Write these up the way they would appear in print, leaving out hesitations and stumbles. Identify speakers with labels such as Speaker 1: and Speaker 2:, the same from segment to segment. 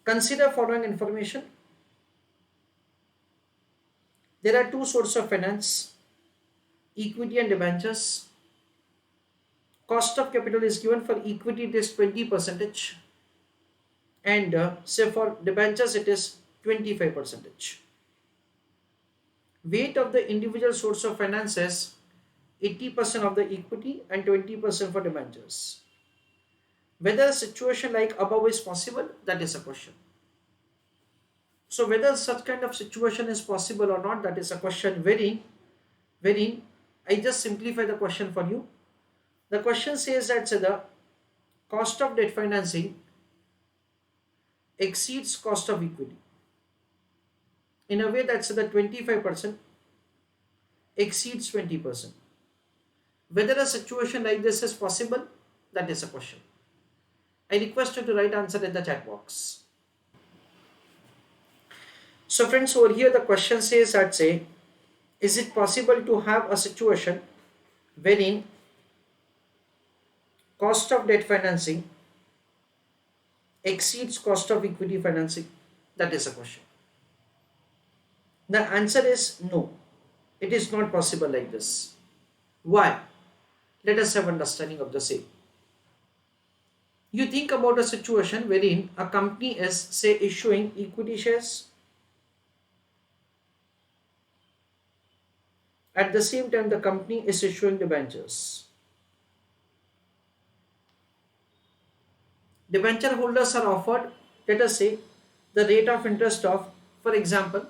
Speaker 1: Consider following information. There are two sources of finance, equity and debentures. Cost of capital is given. For equity it is 20 percentage, and say for debentures it is 25 percentage. Weight of the individual source of finance is 80% of the equity and 20% for debentures. Whether a situation like above is possible, that is a question. So whether such kind of situation is possible or not, that is a question. Wherein I just simplify the question for you. The question says that the cost of debt financing exceeds cost of equity in a way that the 25% exceeds 20%. Whether a situation like this is possible, that is a question. I request you to write answer in the chat box. So friends, over here the question says that is it possible to have a situation wherein cost of debt financing exceeds cost of equity financing? That is a question. The answer is no. It is not possible like this. Why? Let us have understanding of the same. You think about a situation wherein a company is, say, issuing equity shares. At the same time, the company is issuing debentures. Debenture holders are offered, let us say, the rate of interest of, for example,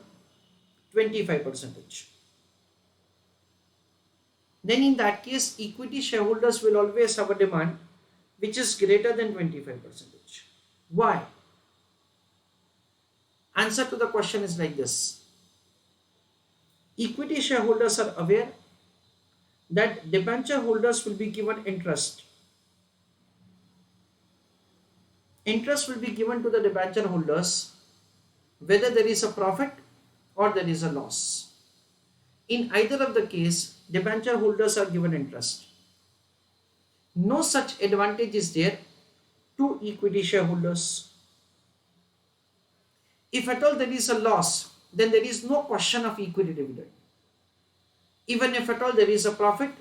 Speaker 1: 25%. Then in that case, equity shareholders will always have a demand which is greater than 25%. Why? Answer to the question is like this. Equity shareholders are aware that debenture holders will be given interest. Interest will be given to the debenture holders whether there is a profit or there is a loss. In either of the case, debenture holders are given interest. No such advantage is there to equity shareholders. If at all there is a loss, then there is no question of equity dividend. Even if at all there is a profit,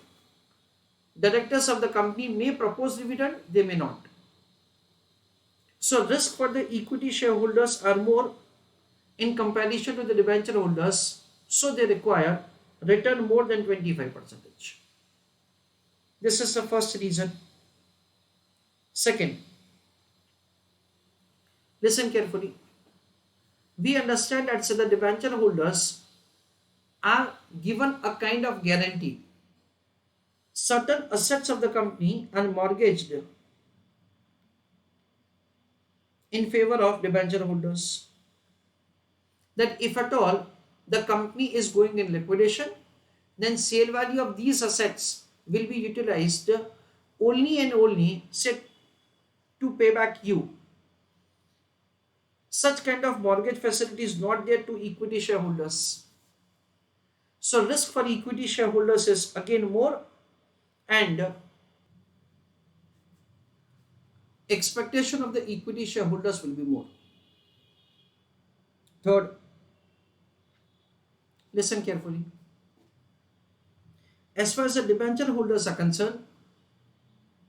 Speaker 1: directors of the company may propose dividend, they may not. So risk for the equity shareholders are more in comparison to the debenture holders, so they require return more than 25%. This is the first reason. Second, listen carefully. We understand that the debenture holders are given a kind of guarantee. Certain assets of the company are mortgaged in favor of debenture holders. That if at all the company is going in liquidation, then sale value of these assets will be utilized only and only to pay back you. Such kind of mortgage facility is not there to equity shareholders. So risk for equity shareholders is again more, and expectation of the equity shareholders will be more. Third, listen carefully. As far as the debenture holders are concerned,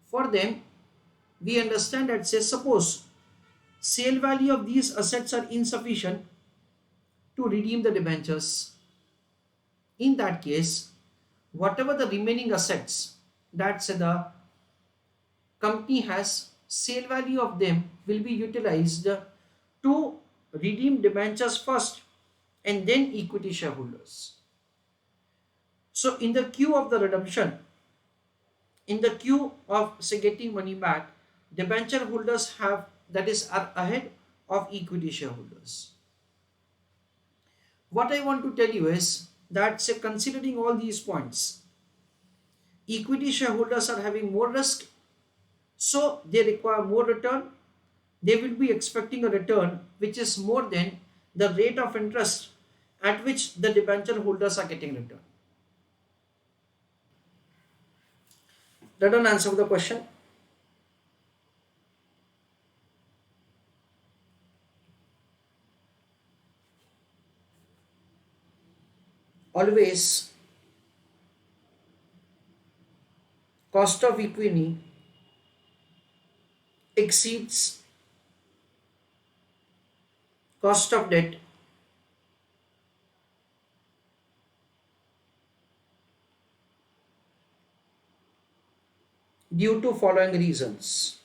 Speaker 1: for them, we understand that suppose sale value of these assets are insufficient to redeem the debentures. In that case, whatever the remaining assets that the company has, sale value of them will be utilized to redeem debentures first and then equity shareholders. So in the queue of the redemption, in the queue of getting money back, debenture holders are ahead of equity shareholders. What I want to tell you is that considering all these points, equity shareholders are having more risk, so they require more return. They will be expecting a return which is more than the rate of interest at which the debenture holders are getting return. That don't answer the question. always cost of equity exceeds cost of debt due to following reasons.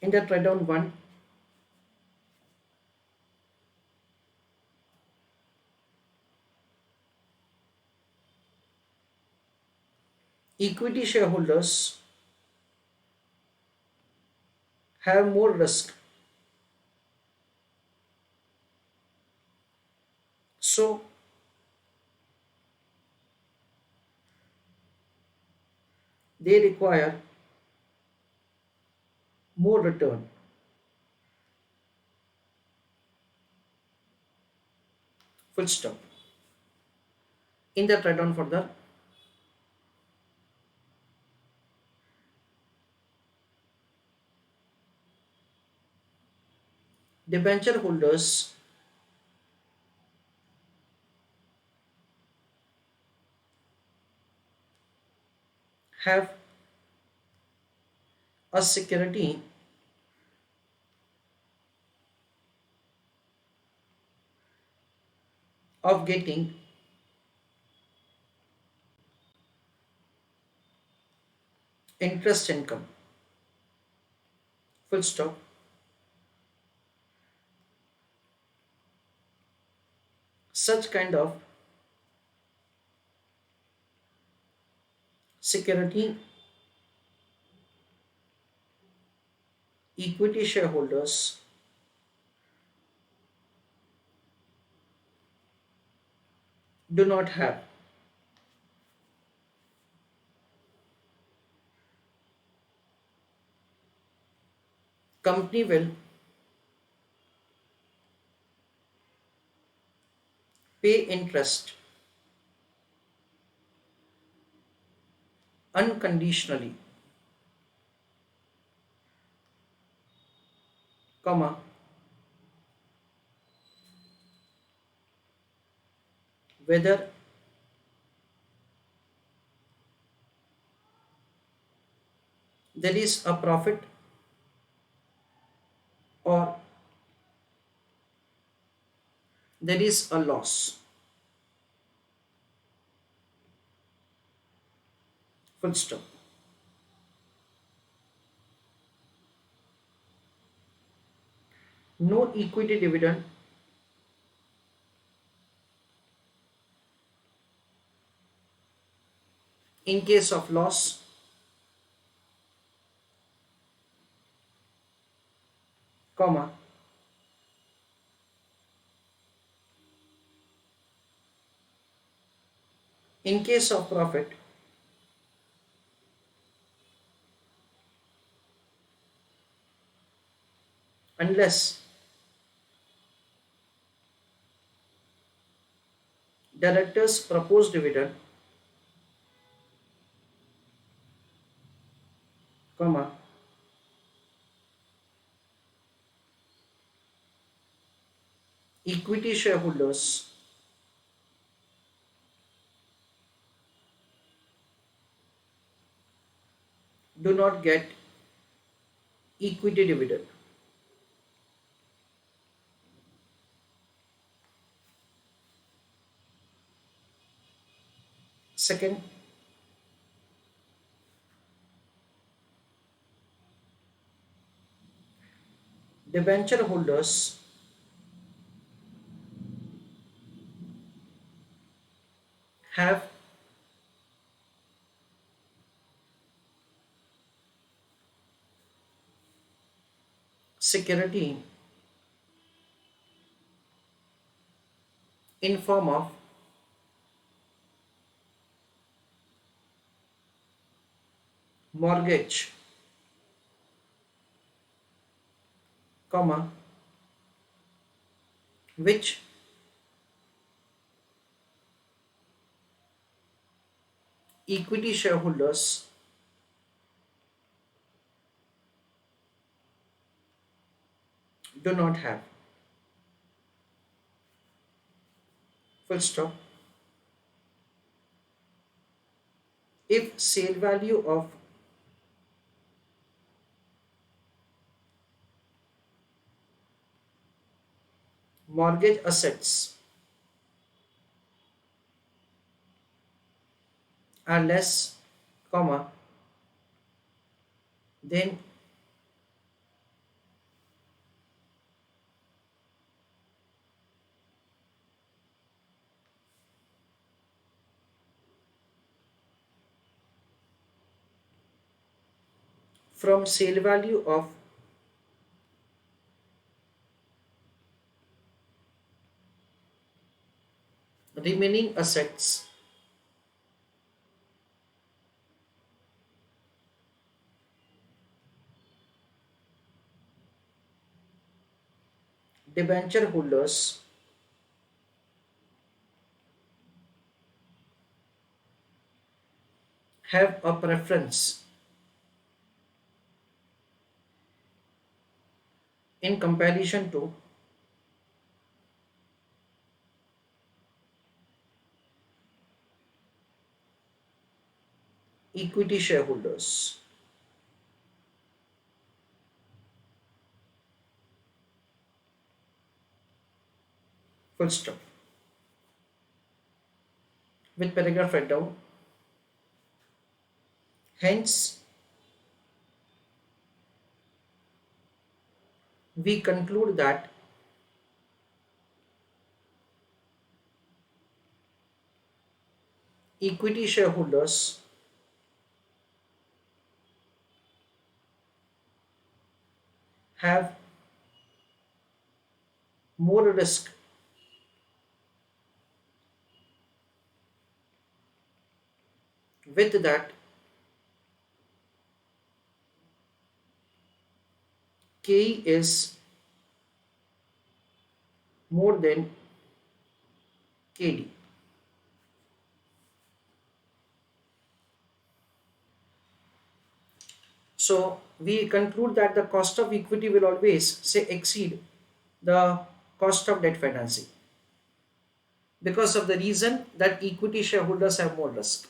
Speaker 1: In that, write down one: equity shareholders have more risk, so they require more return. Full stop. In that, write down further: debenture holders have a security of getting interest income. Full stop. Such kind of security equity shareholders do not have. Company will pay interest unconditionally, comma, whether there is a profit or there is a loss. Full stop. No equity dividend in case of loss, comma, in case of profit, unless directors propose dividend, comma, equity shareholders do not get equity dividend. Second, debenture holders have security in form of mortgage, comma, which equity shareholders do not have. full stop. If sale value of mortgage assets are less, comma, then from sale value of remaining assets debenture holders have a preference in comparison to equity shareholders. Full stop. With paragraph right down. Hence, we conclude that equity shareholders have more risk with that K is more than KD. So we conclude that the cost of equity will always say exceed the cost of debt financing because of the reason that equity shareholders have more risk.